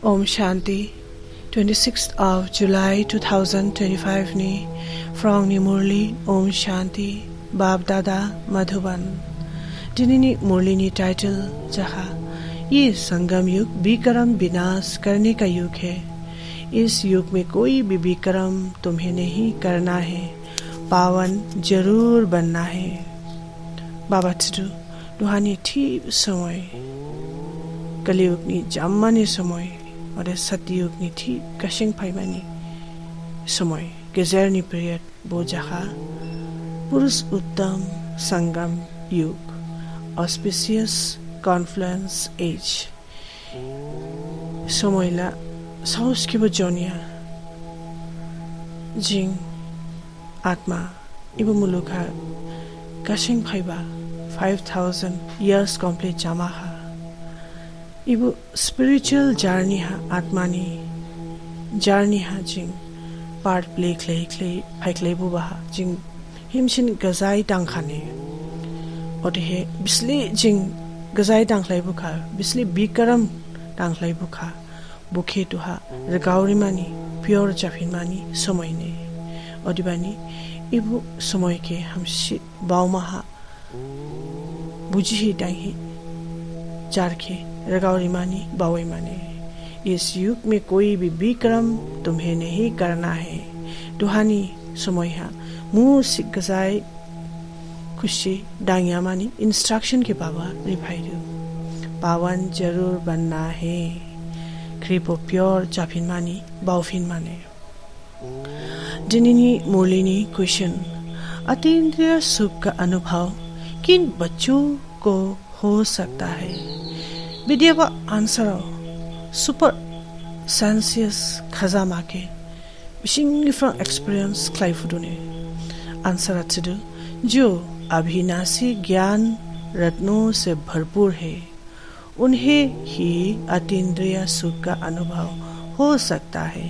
Om Shanti 26th of July 2025 ni Frong ni Murli Om Shanti Bab Dada Madhuban जिन्हें मुरली नि title जहा ये संगम युग विक्रम विनाश करने का युग है। इस युग में कोई भी विक्रम तुम्हें नहीं करना है, पावन जरूर बनना है। बाबा चिरू दुहानी ठीक समय कलियुग नि जाम्माने समय और सतयुग नि ठीक कशिंग फाइमानी समय गेजेरनी पीरियड वो जहा पुरुष उत्तम संगम युग auspicious confluence age সময়ला sauskibo jonia jing atma ibu muluka kashing phaiba 5000 years complete jamaha ibu spiritual journey ha atmani journey ha jing part play clay phaiklei bu ba jing himshin gazai tangkhane और हे बिस्ली जिंग गजाई डांगलाई बुखा बिस्ली बिकरम डांगलाई बुखा बुखे तुहा रगावरी मानी pure जाफिन मानी समय ने और दिबानी इबु समय के हमसी बावमहा बुझी ही डांगी जारखे रगावरी मानी बावई माने। इस युग में कोई भी बिकरम तुम्हें नहीं करना है। दुहानी समय हा मुँह सिक गजाई खुशी डांगिया मानी इंस्ट्रक्शन के बाबा रिभाइडु पावन जरूर बनना है। क्रिपो प्योर जाफिन मानी बाउफिन माने जिनिनी मुरलिनी क्वेश्चन अतीन्द्रिय सुख का अनुभव किन बच्चों को हो सकता है। विद्या का आंसर सुपर सेंसियस खजामा के बिशिंग फ्रॉम एक्सपीरियंस क्लाइफुडुने आंसर अच्छे जो अभिनाशी ज्ञान रत्नों से भरपूर है उन्हें ही अतीन्द्रिय सुख का अनुभव हो सकता है।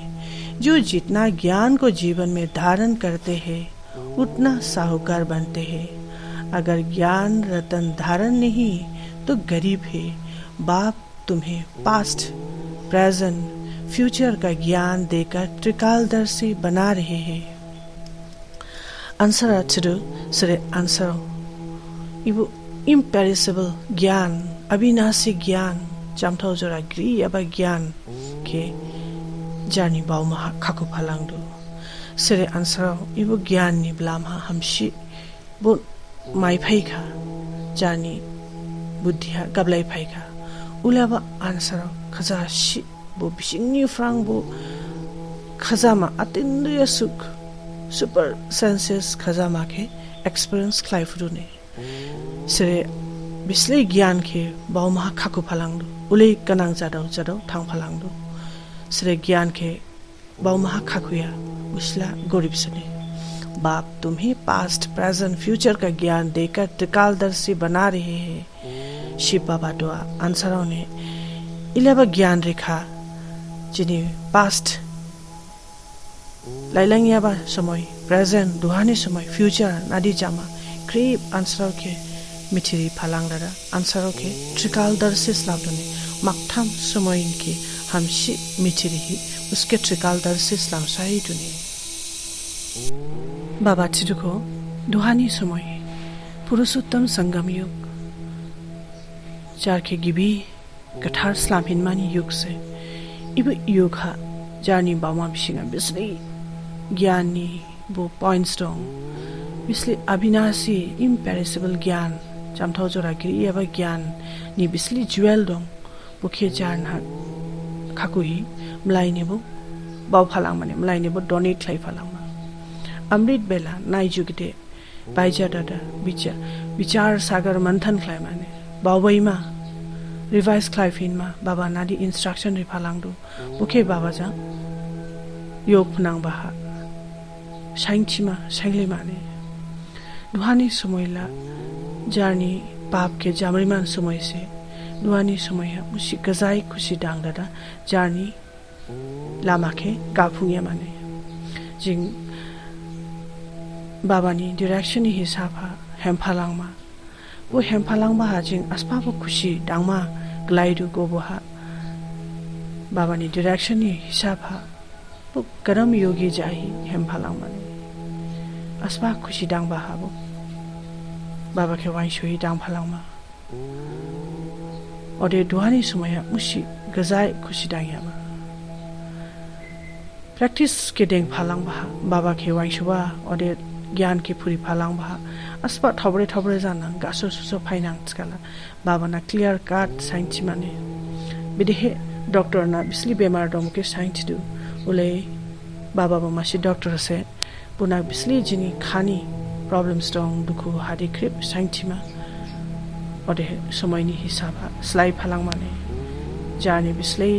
जो जितना ज्ञान को जीवन में धारण करते हैं उतना साहूकार बनते हैं। अगर ज्ञान रतन धारण नहीं तो गरीब है। बाप तुम्हें पास्ट प्रेजेंट फ्यूचर का ज्ञान देकर त्रिकालदर्शी बना रहे हैं। आंसर अच्छे सरे आंसर इबु इम्पेरिसेबल ज्ञान अविनाशी ज्ञान जामथाव जरा ग्री अबा ज्ञान के जानी बावमा खाकु फलांगदु सरे आंसर इबु ज्ञान नि ब्लामा हमशी बु माइ फाइखा जानी बुद्धिया गबलाई फाइखा उलाबा आंसर खजाशी बु बिसिंगनि फ्रांग बु खजामा अतिन्द्रिय सुख सुपर सेंसियस खजामा के एक्सपीरियंस क्लाइफुडुने सरे बिस्ले ज्ञान के बावमा खाकु फलांगदु उले कनांग जादाव थांग फलांगदु सरे ज्ञान के बावमा खाकुया उसला गरीब सने। बाप तुम्हें पास्ट प्रेजेंट फ्यूचर का ज्ञान देकर त्रिकालदर्शी बना रहे हैं। शिव बाबा दुआ आंसरों ने इलेवा ज्ञान रेखा जिन्हें पास्ट लाइलांगियाबा समय प्रेजेंट दुहानी समय फ्यूचर नादी जामा क्रीब आंसरों के मिथिरी फालांगदारा आंसरों के त्रिकालदर्शी स्लावदने मक्थाम समय इनके हमशी मिथिरी ही उसके त्रिकालदर्शी स्लाव साही दुने। बाबा चिरुको दुहानी समय पुरुषोत्तम संगम युग जारखे गिबी कठार स्लामहिनमानी युग से इब युग हा जारनी बामा बिसिंगा बिस्ले ज्ञानी वो पॉइंट्स दं बिस्ले अविनाशी इम्पेरिसेबल ज्ञान जामथाव जरा गिरी एबा ज्ञान नि बिस्ले जुएल दं बुखे जारना खाकुही मलाइनेबो बाव फालां माने मलाइनेबो डोनेट खाइ फालांमा अमृत बेला नाइजुगिते बाइजा दादा विचार सागर मंथन खाइ माने बावैमा रिवाइज क्लाइफिनमा बाबा नादी इंस्ट्रक्शन रि फालांदु बुखे बाबा जा योग फनांग बाहा साइंचिमा साइले माने दुहानी समयला जारनी पाप के जामरिमान समय से दुहानी समय है उसी गजाई खुशी डांग दादा जारनी लामा के गाफुंगिया माने जिंग बाबानी डायरेक्शन हिसाब हा हेमफालांगमा वो हेमफालांगमा हा जिंग अस्पाबो खुशी डांगमा ग्लाइडु गोबो हा बाबा नि डायरेक्शन नि हिसाब हा बो करम योगी जाही हेम फालांग माने असबा खुशी डांग बा हा बो बाबा के वाइन शुई डांग फालांग मा ओदे दुहानी सुमया मुशी गजाय खुशी डांग या प्रैक्टिस के देंग फालांग बा बाबा के वाइन शुवा ओदे ज्ञान की पूरी फालांग बा असबा थबरे जाना गासो सुसो फाइनांग स्काला बाबा ना क्लियर काट साइंस माने बिदे डॉक्टर ना बिस्ली बेमार दम के साइंस दु उले बाबा मासी डॉक्टर से पुना बिस्ली जिनी खानी प्रॉब्लम्स दं दुखु हादि क्रिप साइंस मा ओदे समयनि हिसाबा स्लाइ फालांग माने जानि बिस्लै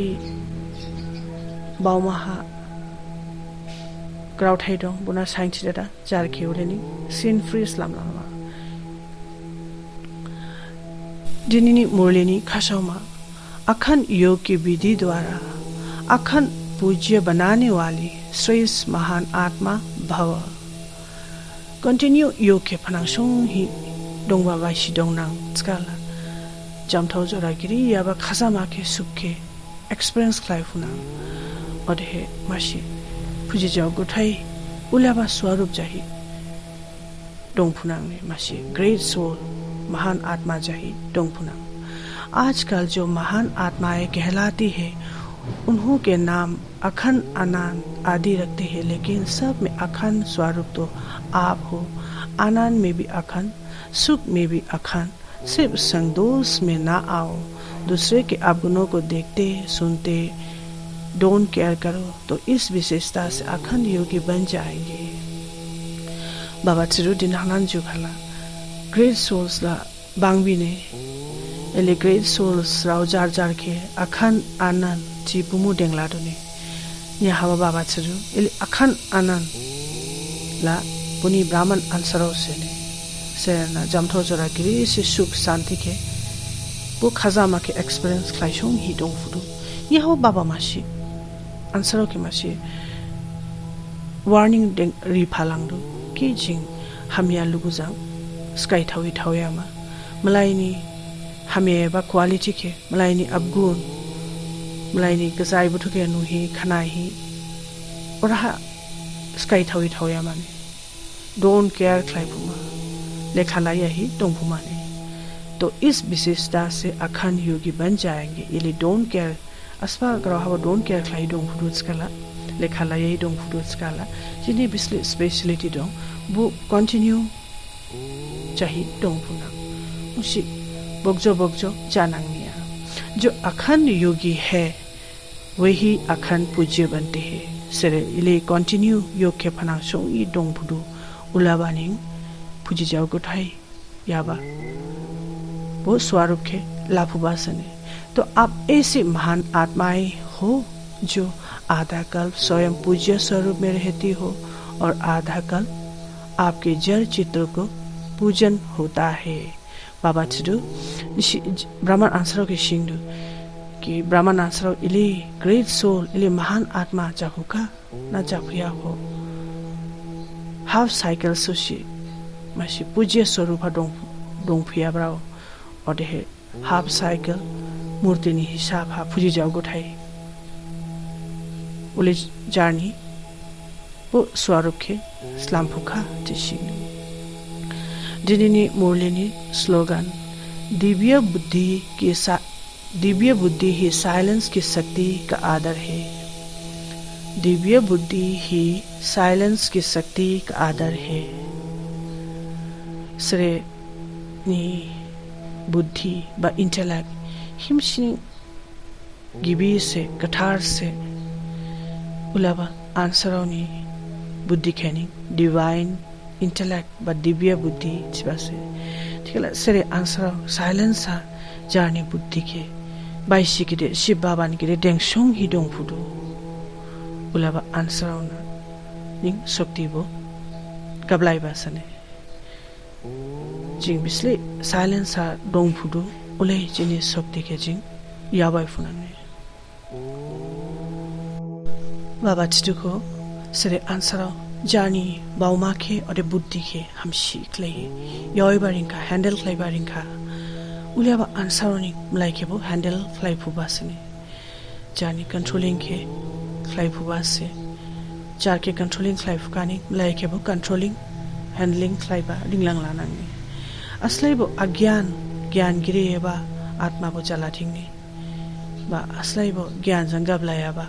बावमाहा क्राउड है दं बुना साइंस डेटा जार खेउलेनि सिन फ्री इस्लाम लामा दिनिनि मुरलिनि खासौमा अखंड योग की विधि द्वारा अखंड पूज्य बनाने वाली श्रेष्ठ महान आत्मा भव कंटिन्यू योग के फनांसों ही डोंगबा वाइसी डोंगनांग स्काला जामथाव जरागिरी याबा खाजामा के सुखे एक्सपीरियंस क्लाइफुना ओदे मासी फुजी जाव गुथाई उलाबा स्वरूप जाही डोंगफुनांग ने मासी ग्रेट सोल महान आत्मा जाही डोंगफुनांग आजकल जो महान आत्माएं कहलाती है उन्हों के नाम अखंड अनंत आदि रखते हैं लेकिन सब में अखंड स्वरूप तो आप हो आनंद में भी अखंड सुख में भी अखंड सिर्फ संदोष में ना आओ दूसरे के अवगुणों को देखते सुनते डोंट केयर करो तो इस विशेषता से अखंड योगी बन जाएंगे बाबा चिरुद्दीन हानान जुखाला ग्रेट सोल्स ला बांगबी ने एले ग्रेट सोल्स राव जार जार के अखंड आनंद जी पुमु देंगला दोने ने हवा बाबा चिरु एले अखंड आनंद ला पुनी ब्राह्मण अंसरो से ने सेना जमथो जरा गिरी से सुख शांति के वो खजामा के एक्सपीरियंस क्लाइशों ही डोंग फुदु ये हो बाबा मासी अंसरो के मासी वार्निंग देंग रि फालांगदु कि जिंग हमिया लुगुजां स्काई थावी थावयामा मलाइनी हमें बा क्वालिटी के मलाइनी अबगुन मलाइनी गजाय बुथु के नुही खनाही और हा स्काई थावी थावयामा ने डोंट केयर क्लाइफुमा लेखा लाया ही डोंफुमा ने तो इस विशेषता से अखंड योगी बन जाएंगे ये डोंट केयर असफा ग्रह डोंट केयर क्लाई डोंग फुडुस काला लेखा लाया डोंग फुडुस काला जिने बिस्ले स्पेशलिटी दो वो कंटिन्यू चाहिए डोंग फुना उसी बगजो जानंगनिया जो अखंड योगी है वही अखंड पूज्य बनते हैं सरे इले कंटिन्यू योग के फनांसों ई डोंग फुडु उलाबानिंग पूजी जाओ गुठाई याबा वो स्वरूप के लाभुबासने तो आप ऐसे महान आत्माएं हो जो आधा कल्प स्वयं पूज्य स्वरूप में रहती हो और आधा कल्प आपके जड़ चित्र को पूजन होता है बाबा चिरु ब्राह्मण आंसरों के शिंगदु कि ब्राह्मण आंसरों इले ग्रेट सोल इले महान आत्मा जाहुका ना जाहुया हो हाफ साइकिल सुशी मासी पूज्य स्वरूप डोंग फिया ब्राओ और दे हाफ साइकिल मूर्ति नि हिसाब हा फुजी जाओ गुठाई उले जानी वो स्वरूप के स्लाम फुका तिशी दिनिनी मुरलिनी स्लोगन दिव्य बुद्धि ही साइलेंस की शक्ति का आदर है दिव्य बुद्धि ही साइलेंस की शक्ति का आदर है सरे नि बुद्धि बा इंटेलेक्ट हिमसिंग गिबी से कठार से उलाबा आंसरोनी बुद्धि खेनी डिवाइन इंटेलेक्ट बा दिव्य बुद्धि छिबासे ठीक है सरे आंसर साइलेंस जानी बुद्धि के बाइसी के शिव बाबा के डेंगसोंग ही डोंग फुदु उलाबा आंसर निंग शक्ति बो गबलाई बासने जिंग बिस्ले साइलेंस डोंग फुदु उले जिनी शक्ति के जिंग याबाई फुनाने बाबा चिटुको सरे आंसर जानी बाउमा के और बुद्धि के हम सीख ले योई बारिंका हैंडल क्लाई बारिंका उले अब आंसर नि मलाई के बो हैंडल क्लाई फुबासने जानी कंट्रोलिंग के क्लाइफ हुआ से जार के कंट्रोलिंग क्लाइफ कानी मलाई के वो कंट्रोलिंग हैंडलिंग क्लाइबा रिंगलांग लानांगे असलाई वो अज्ञान ज्ञान गिरे बा आत्मा वो चला ठिंगे बा असलाई वो ज्ञान जंगब लाया बा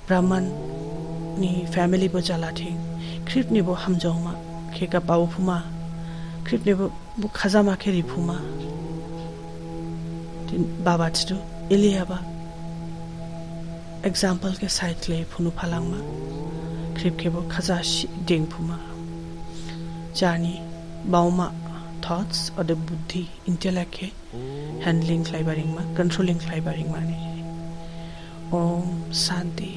ब्राह्मण नि फैमिली वो चला ठिंग क्रिप ने वो हम जाऊमा खेका पाव फुमा क्रिप ने वो खजामा खेरी फुमा बाबा चिटु इलियाबा एग्जाम्पल के साइड ले फुनु फालांगमा क्रिप के वो खजा डेंग फुमा जानी बाउमा थॉट्स और द बुद्धि इंटेलेक्ट के हैंडलिंग क्लाइबरिंग मा कंट्रोलिंग क्लाइबरिंग माने ओम शांति